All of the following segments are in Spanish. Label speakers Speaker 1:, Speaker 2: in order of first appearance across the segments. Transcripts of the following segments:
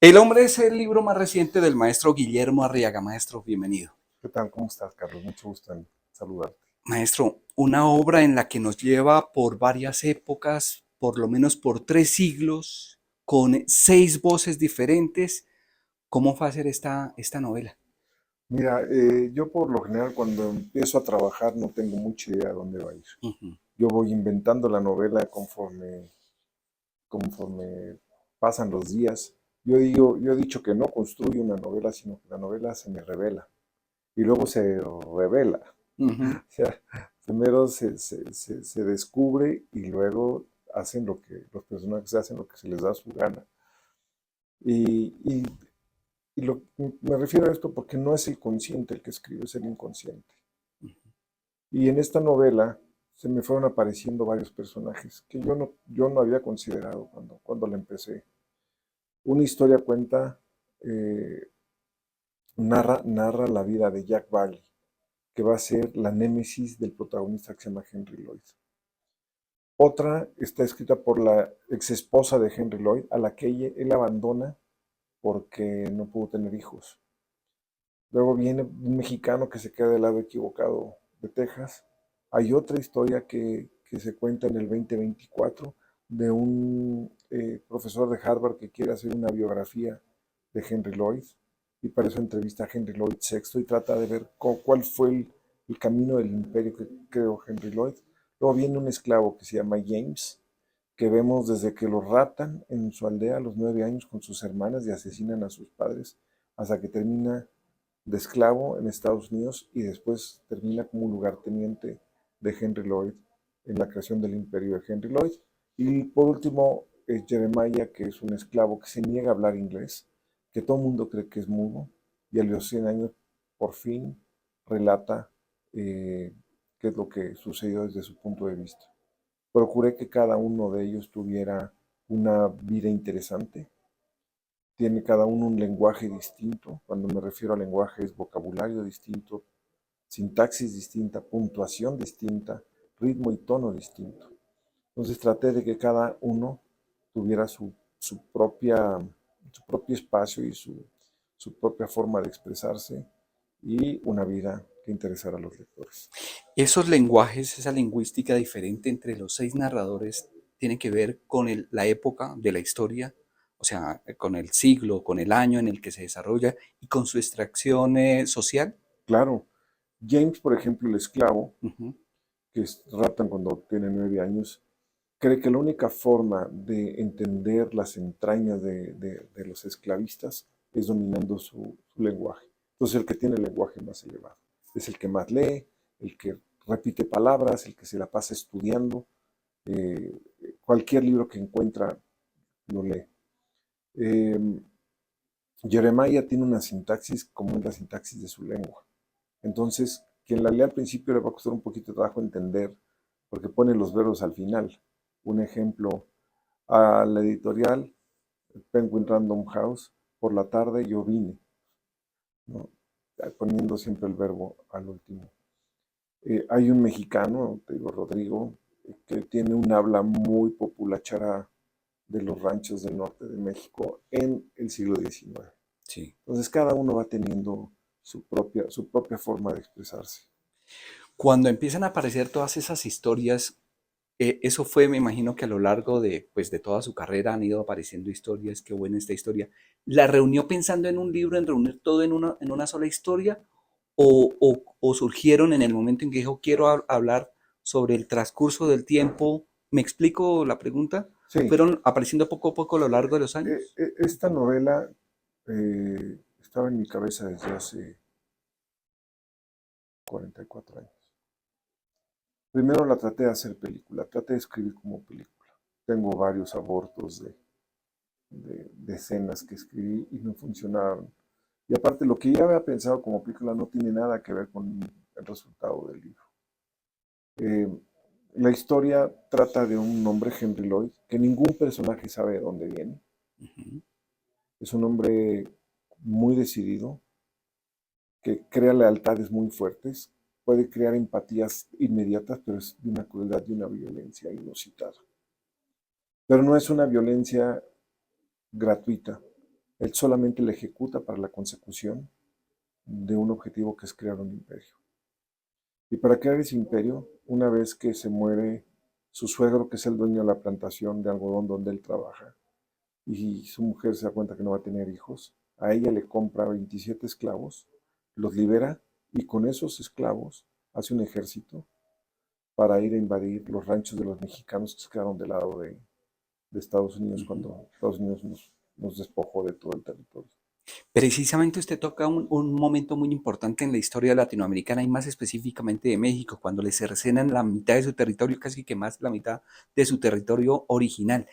Speaker 1: El hombre es el libro más reciente del maestro Guillermo Arriaga. Maestro, bienvenido.
Speaker 2: ¿Qué tal? ¿Cómo estás, Carlos? Mucho gusto en saludarte.
Speaker 1: Maestro, una obra en la que nos lleva por varias épocas, por lo menos por 3 siglos, con 6 voces diferentes. ¿Cómo fue hacer esta novela?
Speaker 2: Mira, yo por lo general cuando empiezo a trabajar no tengo mucha idea de dónde va a ir.
Speaker 1: Ujú.
Speaker 2: Yo voy inventando la novela conforme pasan los días. Yo he dicho que no construyo una novela, sino que la novela se me revela y luego se revela.
Speaker 1: Ujú.
Speaker 2: O sea, primero se descubre y luego hacen los personajes hacen lo que se les da su gana. Y, y me refiero a esto porque no es el consciente el que escribe, es el inconsciente. Y en esta novela se me fueron apareciendo varios personajes que yo no había considerado cuando la empecé. Una historia cuenta, eh, narra la vida de Jack Bailey, que va a ser la némesis del protagonista que se llama Henry Lloyd. Otra está escrita por la ex esposa de Henry Lloyd, a la que él abandona porque no pudo tener hijos. Luego viene un mexicano que se queda del lado equivocado de Texas. Hay otra historia que se cuenta en el 2024 de un profesor de Harvard que quiere hacer una biografía de Henry Lloyd y para eso entrevista a Henry Lloyd sexto y trata de ver cuál fue el camino del imperio que creó Henry Lloyd. Luego viene un esclavo que se llama James, que vemos desde que lo raptan en su aldea a los 9 años con sus hermanas y asesinan a sus padres hasta que termina de esclavo en Estados Unidos y después termina como un lugarteniente de Henry Lloyd en la creación del imperio de Henry Lloyd. Y por último, Jeremiah, que es un esclavo que se niega a hablar inglés, que todo el mundo cree que es mudo, y a los 100 años por fin relata eh, qué es lo que sucedió desde su punto de vista. Procuré que cada uno de ellos tuviera una vida interesante. Tiene cada uno un lenguaje distinto. Cuando me refiero a lenguaje es vocabulario distinto, sintaxis distinta, puntuación distinta, ritmo y tono distinto. Entonces traté de que cada uno tuviera su propio espacio y su propia forma de expresarse y una vida que interesara a los lectores.
Speaker 1: Esos lenguajes, esa lingüística diferente entre los 6 narradores, tiene que ver con la época de la historia, o sea, con el siglo, con el año en el que se desarrolla y con su extracción social.
Speaker 2: Claro, James, por ejemplo, el esclavo,
Speaker 1: Ujú.
Speaker 2: que raptan cuando tiene 9 años, cree que la única forma de entender las entrañas de los esclavistas es dominando su lenguaje. Entonces el que tiene el lenguaje más elevado es el que más lee, el que repite palabras, el que se la pasa estudiando, eh, cualquier libro que encuentra lo lee. Eh, Jeremiah tiene una sintaxis como es la sintaxis de su lengua. Entonces, quien la lea al principio le va a costar un poquito de trabajo entender, porque pone los verbos al final. Un ejemplo, a la editorial Penguin Random House, por la tarde yo vine, ¿no? Poniendo siempre el verbo al último. Hay un mexicano, te digo Rodrigo, que tiene un habla muy populachara de los ranchos del norte de México en el siglo XIX.
Speaker 1: Sí.
Speaker 2: Entonces cada uno va teniendo su propia forma de expresarse.
Speaker 1: Cuando empiezan a aparecer todas esas historias, eso fue, me imagino que a lo largo de, pues, de toda su carrera han ido apareciendo historias, qué buena esta historia. ¿La reunió pensando en un libro, en reunir todo en una sola historia? ¿O surgieron en el momento en que dijo, quiero hablar sobre el transcurso del tiempo? ¿Me explico la pregunta?
Speaker 2: Sí,
Speaker 1: ¿Fueron apareciendo poco a poco a lo largo de los años?
Speaker 2: esta novela estaba en mi cabeza desde hace 44 años. Primero la traté de hacer película, traté de escribir como película. Tengo varios abortos de escenas que escribí y no funcionaron. Y aparte, lo que ya había pensado como película no tiene nada que ver con el resultado del libro. Eh, la historia trata de un hombre, Henry Lloyd, que ningún personaje sabe de dónde viene.
Speaker 1: Ujú.
Speaker 2: Es un hombre muy decidido, que crea lealtades muy fuertes, puede crear empatías inmediatas, pero es de una crueldad y una violencia inusitada. Pero no es una violencia gratuita, Él solamente la ejecuta para la consecución de un objetivo que es crear un imperio. Y para crear ese imperio, una vez que se muere su suegro, que es el dueño de la plantación de algodón donde él trabaja, y su mujer se da cuenta que no va a tener hijos, a ella le compra 27 esclavos, los libera y con esos esclavos hace un ejército para ir a invadir los ranchos de los mexicanos que se quedaron del lado de Estados Unidos
Speaker 1: Ujú.
Speaker 2: cuando Estados Unidos nos despojó de todo el territorio.
Speaker 1: Precisamente usted toca un momento muy importante en la historia latinoamericana y más específicamente de México, cuando le cercenan la mitad de su territorio, casi que más la mitad de su territorio original.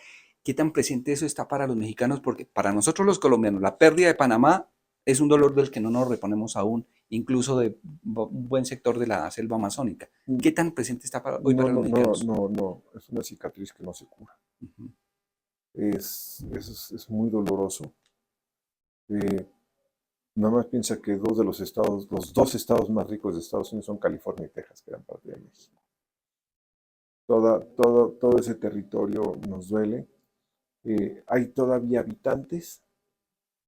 Speaker 1: ¿Qué tan presente eso está para los mexicanos? Porque para nosotros los colombianos, la pérdida de Panamá es un dolor del que no nos reponemos aún, incluso de un buen sector de la selva amazónica. ¿Qué tan presente está hoy
Speaker 2: No,
Speaker 1: para los
Speaker 2: no, no,
Speaker 1: mexicanos?
Speaker 2: no, no, es una cicatriz que no se cura.
Speaker 1: Ujú,
Speaker 2: Es muy doloroso. Eh, Nada más piensa que dos de los dos estados más ricos de Estados Unidos son California y Texas, que eran parte de México. Todo ese territorio nos duele. Hay todavía habitantes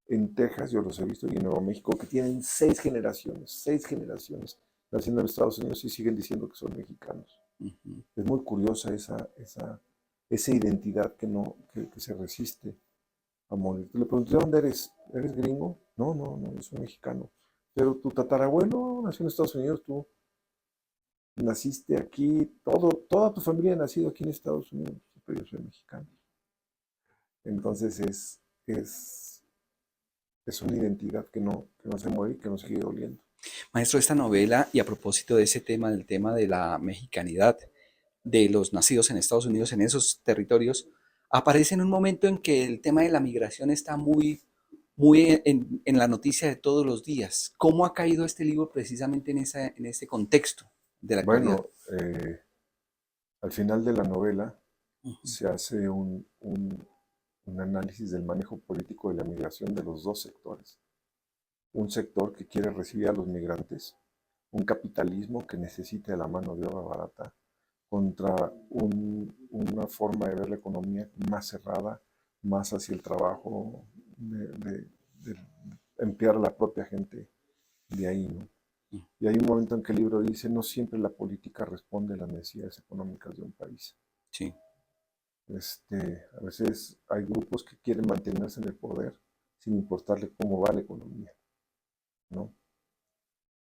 Speaker 2: en Texas, yo los he visto, y en Nuevo México, que tienen 6 generaciones naciendo en Estados Unidos y siguen diciendo que son mexicanos.
Speaker 1: ujú.
Speaker 2: Es muy curiosa esa identidad que se resiste a morir. Le pregunté, ¿de dónde eres? ¿Eres gringo? No, no, no, yo soy mexicano. Pero tu tatarabuelo nació en Estados Unidos, tú naciste aquí, toda tu familia ha nacido aquí en Estados Unidos, pero yo soy mexicano. Entonces es una identidad que no se muere y que nos sigue doliendo.
Speaker 1: Maestro, esta novela, y a propósito de ese tema, del tema de la mexicanidad, de los nacidos en Estados Unidos, en esos territorios, aparece en un momento en que el tema de la migración está muy en la noticia de todos los días. ¿Cómo ha caído este libro precisamente en ese contexto de la actualidad?
Speaker 2: Bueno, al final de la novela
Speaker 1: Ujú,
Speaker 2: se hace un análisis del manejo político de la migración de los dos sectores. Un sector que quiere recibir a los migrantes, un capitalismo que necesita de la mano de obra barata, contra una forma de ver la economía más cerrada, más hacia el trabajo, de emplear a la propia gente de ahí, ¿no?
Speaker 1: ujú.
Speaker 2: Y hay un momento en que el libro dice, no siempre la política responde a las necesidades económicas de un país.
Speaker 1: Sí,
Speaker 2: A veces hay grupos que quieren mantenerse en el poder sin importarle cómo va la economía, ¿no?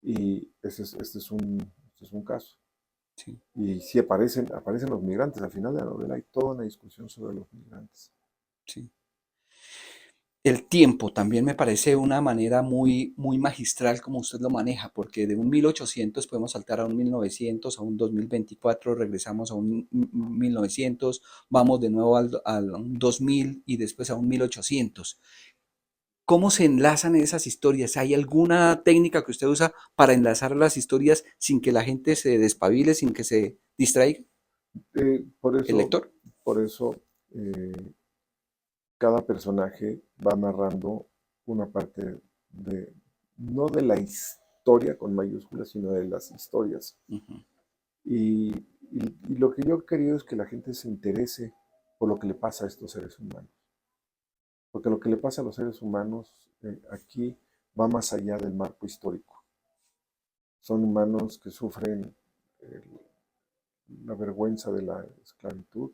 Speaker 2: Y este es un caso.
Speaker 1: sí.
Speaker 2: Y sí aparecen los migrantes. Al final de la novela hay toda una discusión sobre los migrantes.
Speaker 1: Sí. El tiempo también me parece una manera muy magistral como usted lo maneja, porque de un 1800 podemos saltar a un 1900, a un 2024, regresamos a un 1900, vamos de nuevo al un 2000 y después a un 1800. ¿Cómo se enlazan esas historias? ¿Hay alguna técnica que usted usa para enlazar las historias sin que la gente se despabile, sin que se distraiga
Speaker 2: Por
Speaker 1: el
Speaker 2: eso,
Speaker 1: lector?
Speaker 2: por eso eh, cada personaje va narrando una parte de, no de la historia con mayúsculas, sino de las historias.
Speaker 1: Ujú,
Speaker 2: Y, y lo que yo he querido es que la gente se interese por lo que le pasa a estos seres humanos. Porque lo que le pasa a los seres humanos aquí va más allá del marco histórico. Son humanos que sufren eh, la vergüenza de la esclavitud,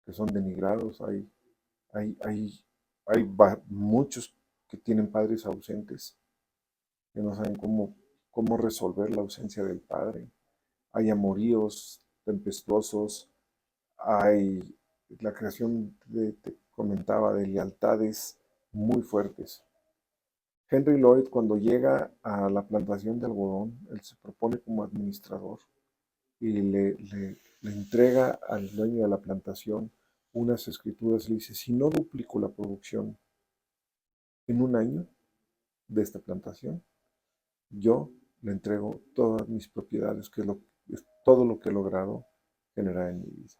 Speaker 2: que son denigrados. Hay, hay, hay muchos que tienen padres ausentes, que no saben cómo resolver la ausencia del padre. Hay amoríos tempestuosos, hay la creación, te comentaba, de lealtades muy fuertes. Henry Lloyd, cuando llega a la plantación de algodón, él se propone como administrador y le entrega al dueño de la plantación unas escrituras. Le dice, si no duplico la producción en un año de esta plantación, yo le entrego todas mis propiedades, que es todo lo que he logrado generar en mi vida.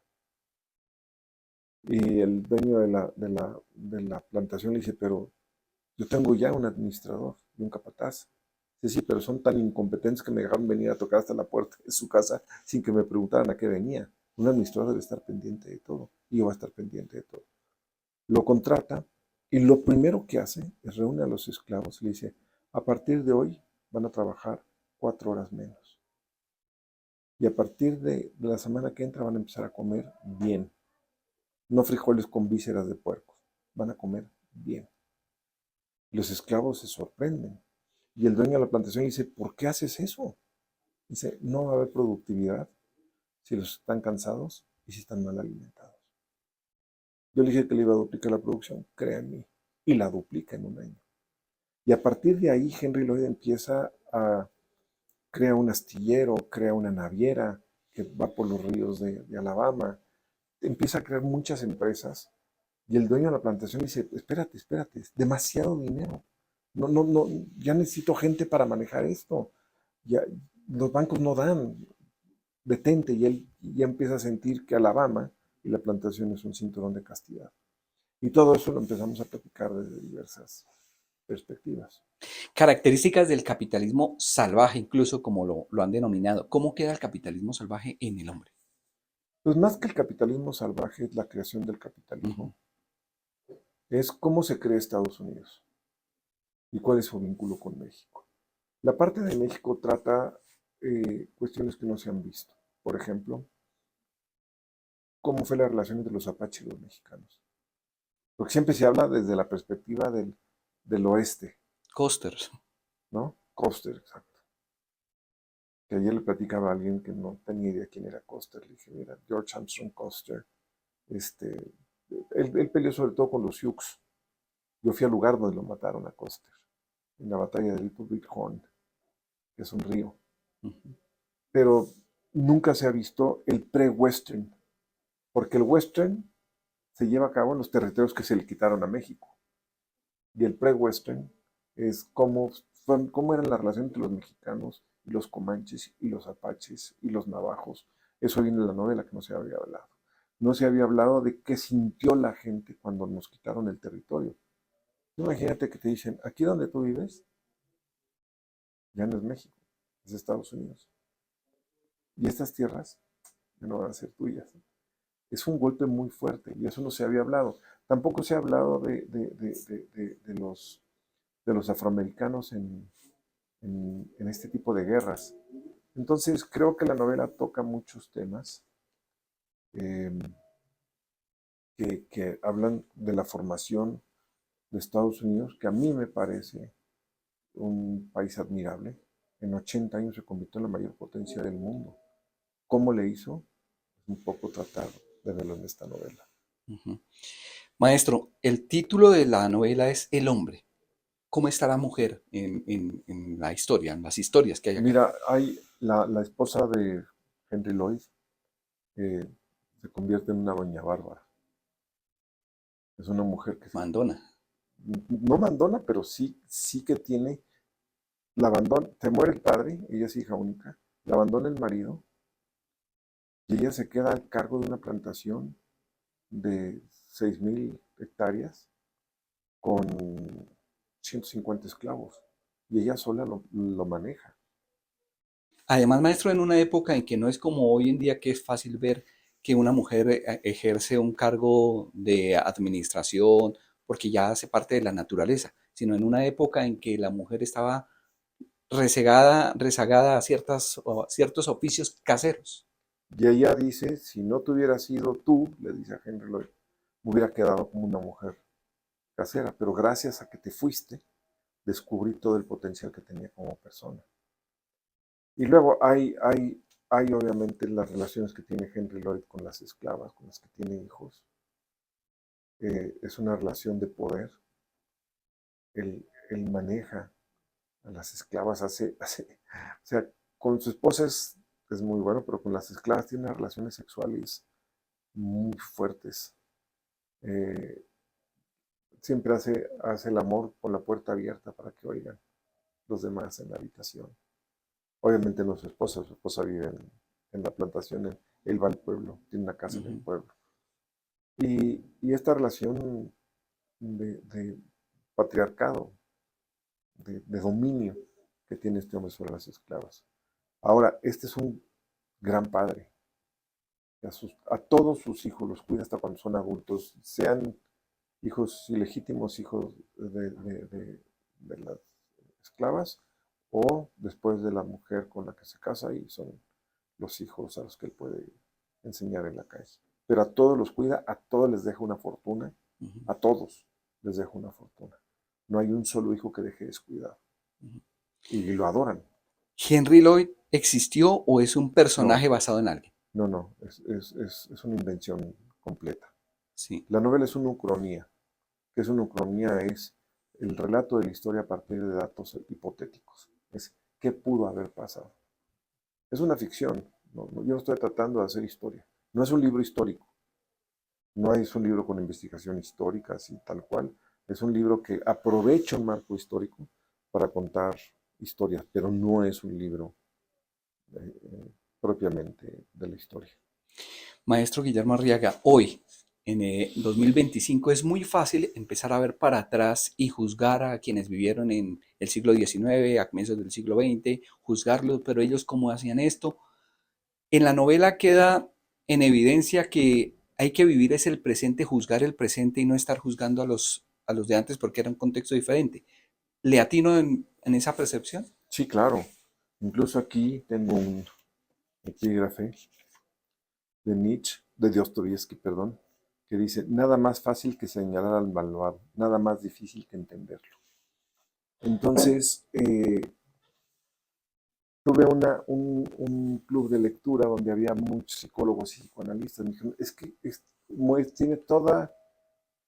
Speaker 2: Y el dueño de la plantación le dice, pero yo tengo ya un administrador y un capataz. Dice, sí, pero son tan incompetentes que me dejaron venir a tocar hasta la puerta de su casa sin que me preguntaran a qué venía. Un administrador debe estar pendiente de todo y yo voy a estar pendiente de todo. Lo contrata Y lo primero que hace es reúne a los esclavos y le dice, a partir de hoy van a trabajar 4 horas menos. Y a partir de la semana que entra van a empezar a comer bien. No frijoles con vísceras de puerco. Van a comer bien. Los esclavos se sorprenden. Y el dueño de la plantación dice, ¿por qué haces eso? Dice, no va a haber productividad si los están cansados y si están mal alimentados. Yo le dije que le iba a duplicar la producción, créanme, y la duplica en un año. Y a partir de ahí Henry Lloyd empieza a crear un astillero, crea una naviera que va por los ríos de Alabama, empieza a crear muchas empresas y el dueño de la plantación dice, espérate, espérate, es demasiado dinero. No, no, no, ya necesito gente para manejar esto. Ya, los bancos no dan, detente, y él ya empieza a sentir que Alabama y la plantación es un cinturón de castidad. Y todo eso lo empezamos a platicar desde diversas perspectivas.
Speaker 1: Características del capitalismo salvaje, incluso como lo han denominado. ¿Cómo queda el capitalismo salvaje en el hombre?
Speaker 2: Pues más que el capitalismo salvaje es la creación del
Speaker 1: Ujú.
Speaker 2: capitalismo. Es cómo se crea Estados Unidos y cuál es su vínculo con México. La parte de México trata cuestiones que no se han visto. Por ejemplo, cómo fue la relación entre los apaches y los mexicanos. Porque siempre se habla desde la perspectiva del oeste,
Speaker 1: Costers.
Speaker 2: ¿no? Custer, exacto. Que ayer le platicaba a alguien que no tenía idea quién era Custer. Le dije, mira, George Armstrong Custer, este, él peleó sobre todo con los Sioux. Yo fui al lugar donde lo mataron a Custer, en la batalla de Little Big Horn, que es un río.
Speaker 1: Ujú.
Speaker 2: Pero nunca se ha visto el pre-western, porque el western se lleva a cabo en los territorios que se le quitaron a México. Y el pre-western es cómo era la relación entre los mexicanos y los comanches y los apaches y los navajos. Eso viene en la novela que no se había hablado. No se había hablado de qué sintió la gente cuando nos quitaron el territorio. Imagínate que te dicen, aquí donde tú vives, ya no es México, es Estados Unidos. Y estas tierras ya no van a ser tuyas. Es un golpe muy fuerte y eso no se había hablado. Tampoco se ha hablado de los afroamericanos en este tipo de guerras. Entonces creo que la novela toca muchos temas eh, que hablan de la formación de Estados Unidos, que a mí me parece un país admirable. En 80 años se convirtió en la mayor potencia del mundo. ¿Cómo le hizo? Es un poco tratar de verlo en esta novela.
Speaker 1: Ujú. Maestro, el título de la novela es El hombre. ¿Cómo está la mujer en la historia, en las historias que hay acá?
Speaker 2: Mira, hay la esposa de Henry Lloyd, eh, se convierte en una doña Bárbara. Es una mujer que
Speaker 1: Mandona.
Speaker 2: no mandona, pero sí, sí que tiene, la abandona, se muere el padre, ella es hija única, la abandona el marido y ella se queda al cargo de una plantación de 6,000 hectáreas con 150 esclavos y ella sola lo maneja.
Speaker 1: Además, maestro, en una época en que no es como hoy en día que es fácil ver que una mujer ejerce un cargo de administración porque ya hace parte de la naturaleza, sino en una época en que la mujer estaba rezagada a ciertos oficios caseros.
Speaker 2: Y ella dice, si no te hubieras sido tú, le dice a Henry Lloyd, me hubiera quedado como una mujer casera, pero gracias a que te fuiste, descubrí todo el potencial que tenía como persona. Y luego hay obviamente las relaciones que tiene Henry Lloyd con las esclavas, con las que tiene hijos. Es una relación de poder. Él maneja a las esclavas, o sea, con su esposa es muy bueno, pero con las esclavas tiene unas relaciones sexuales muy fuertes. Eh, Siempre hace el amor con la puerta abierta para que oigan los demás en la habitación. Obviamente no su esposa vive en la plantación, él va al pueblo, tiene una casa en el
Speaker 1: Ujú.
Speaker 2: pueblo. Y esta relación de patriarcado, de dominio que tiene este hombre sobre las esclavas. Ahora, este es un gran padre. A todos sus hijos los cuida hasta cuando son adultos, sean hijos ilegítimos, hijos de las esclavas, o después de la mujer con la que se casa y son los hijos a los que él puede enseñar en la calle. Pero a todos los cuida, a todos les deja una fortuna,
Speaker 1: Ujú,
Speaker 2: a todos les deja una fortuna. No hay un solo hijo que deje descuidado.
Speaker 1: ujú.
Speaker 2: Y lo adoran.
Speaker 1: ¿Henry Lloyd existió o es un
Speaker 2: No,
Speaker 1: personaje basado en alguien?
Speaker 2: no, es una invención completa.
Speaker 1: Sí.
Speaker 2: La novela es una ucronía. ¿Qué es una ucronía? Es el relato de la historia a partir de datos hipotéticos. Es qué pudo haber pasado. Es una ficción. Yo no estoy tratando de hacer historia. No es un libro histórico. No es un libro con investigación histórica, así tal cual. Es un libro que aprovecha un marco histórico para contar historias, pero no es un libro propiamente de la historia.
Speaker 1: Maestro Guillermo Arriaga, hoy, en 2025, es muy fácil empezar a ver para atrás y juzgar a quienes vivieron en el siglo XIX, a comienzos del siglo XX, juzgarlos, pero ellos cómo hacían esto. En la novela queda en evidencia que hay que vivir es el presente, juzgar el presente y no estar juzgando a los de antes porque era un contexto diferente. ¿Le atino en esa percepción?
Speaker 2: Sí, claro. Incluso aquí tengo un epígrafe de Nietzsche, de Dostoyevsky, perdón, que dice, nada más fácil que señalar al malvado, nada más difícil que entenderlo. Entonces, tuve un club de lectura donde había muchos psicólogos y psicoanalistas. Me dijeron, es que tiene todas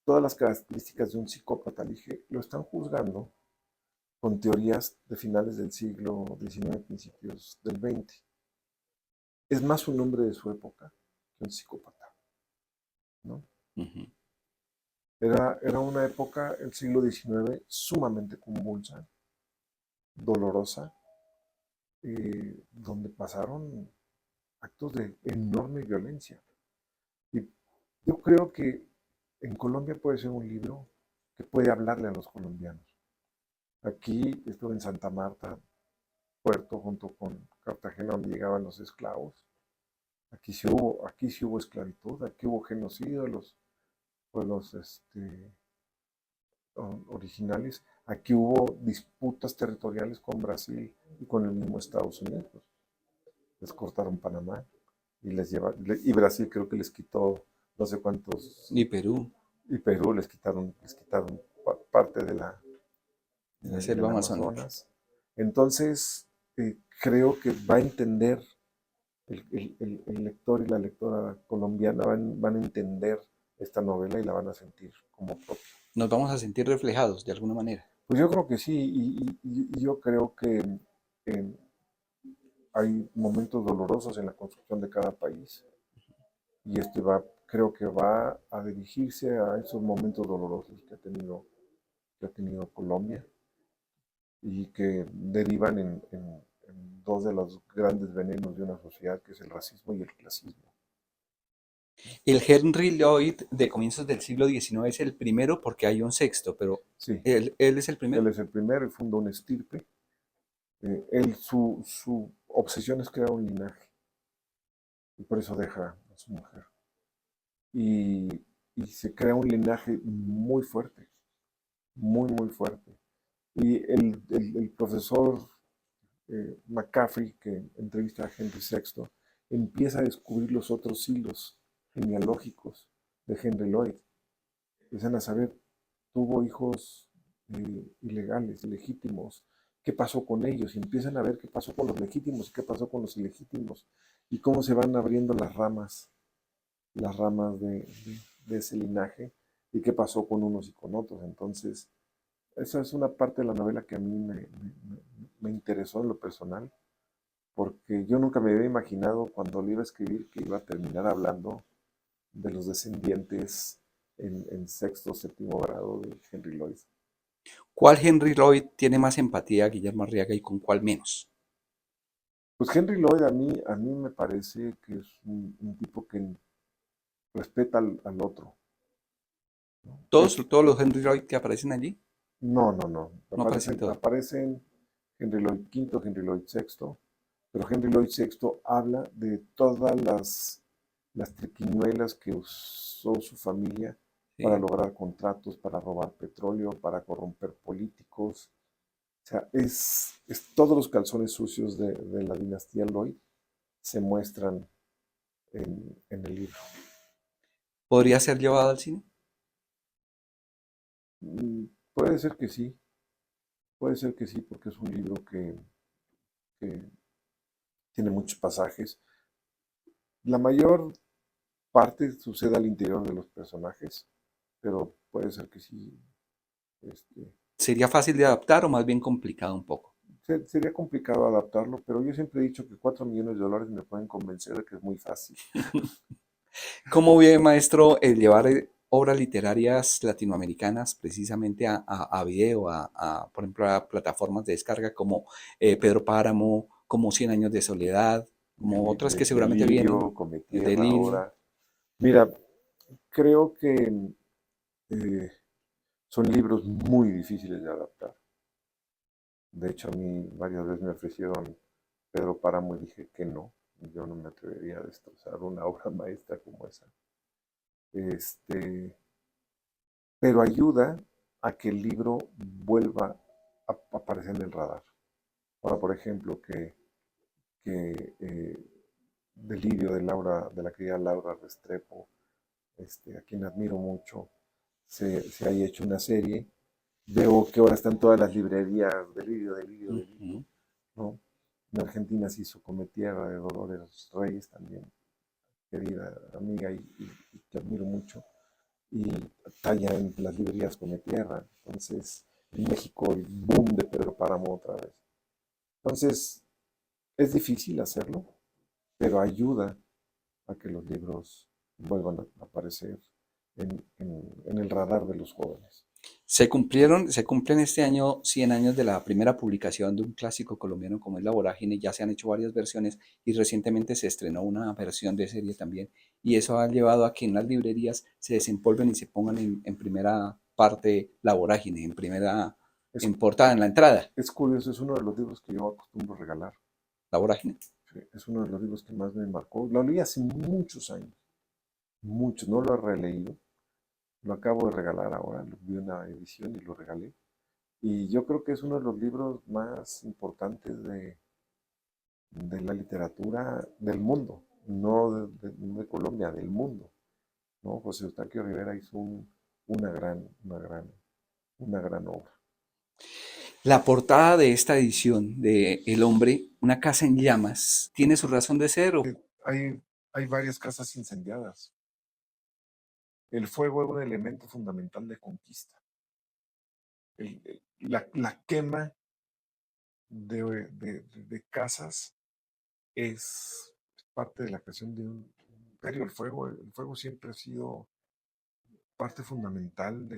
Speaker 2: las características de un psicópata. Le dije, lo están juzgando con teorías de finales del siglo XIX, principios del XX. Es más un hombre de su época que un psicópata, ¿no?
Speaker 1: Ujú.
Speaker 2: Era una época, el siglo XIX, sumamente convulsa, dolorosa, donde pasaron actos de enorme violencia. Y yo creo que en Colombia puede ser un libro que puede hablarle a los colombianos. Aquí estuve en Santa Marta, puerto junto con Cartagena, donde llegaban los esclavos. Aquí sí hubo esclavitud, aquí hubo genocidio de los pueblos originales. Aquí hubo disputas territoriales con Brasil y con el mismo Estados Unidos. Les cortaron Panamá y Brasil creo que les quitó no sé cuántos,
Speaker 1: Y Perú,
Speaker 2: y Perú les quitaron parte
Speaker 1: la selva
Speaker 2: del
Speaker 1: amazónica.
Speaker 2: Amazonas. Entonces, creo que va a entender el lector y la lectora colombiana van a entender esta novela y la van a sentir como propia.
Speaker 1: Nos vamos a sentir reflejados de alguna manera.
Speaker 2: Pues yo creo que sí, y yo creo que eh, hay momentos dolorosos en la construcción de cada país, y creo que va a dirigirse a esos momentos dolorosos que ha tenido Colombia y que derivan en dos de los grandes venenos de una sociedad, que es el racismo y el clasismo.
Speaker 1: El Henry Lloyd de comienzos del siglo XIX es el primero porque hay un sexto, pero
Speaker 2: Sí,
Speaker 1: él es el
Speaker 2: él
Speaker 1: primero.
Speaker 2: es el primero y funda una estirpe. Su obsesión es crear un linaje y por eso deja a su mujer. Y, y se crea un linaje muy fuerte, muy fuerte. Y el profesor McCaffrey, que entrevista a Henry VI, empieza a descubrir los otros hilos genealógicos de Henry Lloyd. Empiezan a saber, tuvo hijos ilegales, ilegítimos, qué pasó con ellos, y empiezan a ver qué pasó con los legítimos, qué pasó con los ilegítimos, y cómo se van abriendo las ramas de ese linaje, y qué pasó con unos y con otros. Entonces, esa es una parte de la novela que a mí me interesó en lo personal, porque yo nunca me había imaginado cuando lo iba a escribir que iba a terminar hablando de los descendientes en sexto o séptimo grado de Henry Lloyd.
Speaker 1: ¿Cuál Henry Lloyd tiene más empatía, Guillermo Arriaga, y con cuál menos?
Speaker 2: Pues Henry Lloyd a mí me parece que es un tipo que respeta al otro, ¿no?
Speaker 1: Todos los Henry Lloyd que aparecen allí
Speaker 2: No.
Speaker 1: no aparecen todos.
Speaker 2: Aparecen Henry Lloyd V, Henry Lloyd VI, pero Henry Lloyd VI habla de todas las triquiñuelas que usó su familia para
Speaker 1: Sí.
Speaker 2: lograr contratos, para robar petróleo, para corromper políticos. O sea, todos los calzones sucios de la dinastía Lloyd se muestran en el libro.
Speaker 1: ¿Podría ser llevado al cine?
Speaker 2: Mm, Puede ser que sí, puede ser que sí, porque es un libro que tiene muchos pasajes. La mayor parte sucede al interior de los personajes, pero puede ser que sí. este,
Speaker 1: ¿Sería fácil de adaptar o más bien complicado un poco?
Speaker 2: Sería complicado adaptarlo, pero yo siempre he dicho que $4 millones me pueden convencer de que es muy fácil.
Speaker 1: ¿Cómo ve, maestro, el llevar obras literarias latinoamericanas precisamente a video, por ejemplo, a plataformas de descarga como Pedro Páramo, como Cien años de soledad, como otras que seguramente vienen,
Speaker 2: Delirio, Come
Speaker 1: el
Speaker 2: Tierra
Speaker 1: Delirio?
Speaker 2: ahora. Mira, creo que eh, son libros muy difíciles de adaptar. De hecho, a mí varias veces me ofrecieron Pedro Páramo y dije que no. Yo no me atrevería a destrozar una obra maestra como esa. Este, pero ayuda a que el libro vuelva a aparecer en el radar. Ahora, por ejemplo, que Delirio de la querida Laura Restrepo, a quien admiro mucho, se haya hecho una serie. Veo que ahora están todas las librerías, Delirio, Delirio, Delirio,
Speaker 1: Ujú.
Speaker 2: ¿no? En Argentina se hizo Come Tierra de Dolores Reyes también, querida amiga y que admiro mucho. Y talla en las librerías Come Tierra. Entonces, en México el boom de Pedro Páramo otra vez. Entonces, es difícil hacerlo, pero ayuda a que los libros vuelvan a aparecer en el radar de los jóvenes.
Speaker 1: Se cumplen este año 100 años de la primera publicación de un clásico colombiano como es La Vorágine. Ya se han hecho varias versiones y recientemente se estrenó una versión de serie también. Y eso ha llevado a que en las librerías se desempolven y se pongan en primera parte La Vorágine,
Speaker 2: Es,
Speaker 1: en portada, en la entrada,
Speaker 2: es curioso, es uno de los libros que yo acostumbro regalar.
Speaker 1: La Vorágine.
Speaker 2: Sí, es uno de los libros que más me marcó. Lo leí hace muchos años, muchos, no lo he releído. Lo acabo de regalar ahora, vi una edición y lo regalé. Y yo creo que es uno de los libros más importantes de la literatura del mundo, no de Colombia, del mundo, ¿no? José Eustaquio Rivera hizo una gran obra.
Speaker 1: La portada de esta edición de El Hombre, una casa en llamas, ¿tiene su razón de ser?
Speaker 2: Hay, hay varias casas incendiadas. El fuego es un elemento fundamental de conquista. La quema de casas es parte de la creación de un imperio. El fuego siempre ha sido parte fundamental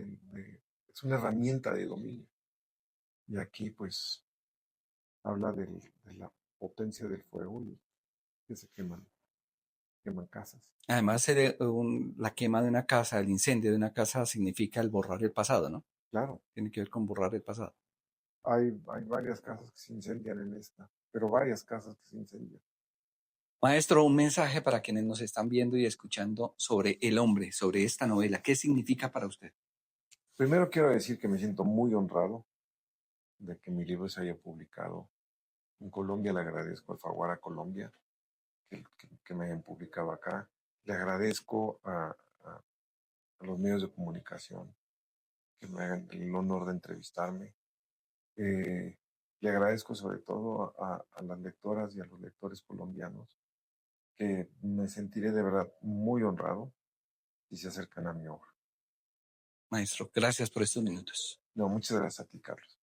Speaker 2: es una herramienta de dominio. Y aquí pues habla de la potencia del fuego y que se queman casas.
Speaker 1: Además, la quema de una casa, el incendio de una casa significa el borrar el pasado, ¿no?
Speaker 2: Claro,
Speaker 1: Tiene que ver con borrar el pasado.
Speaker 2: hay varias casas que se incendian en esta, pero varias casas que se incendian.
Speaker 1: Maestro, un mensaje para quienes nos están viendo y escuchando sobre El Hombre, sobre esta novela. ¿Qué significa para usted?
Speaker 2: Primero quiero decir que me siento muy honrado de que mi libro se haya publicado en Colombia. Le agradezco al Faguara Colombia que me hayan publicado acá. Le agradezco a los medios de comunicación que me hagan el honor de entrevistarme. Eh, Le agradezco sobre todo a las lectoras y a los lectores colombianos que me sentiré de verdad muy honrado si se acercan a mi obra.
Speaker 1: Maestro, gracias por estos minutos.
Speaker 2: No, muchas gracias a ti, Carlos.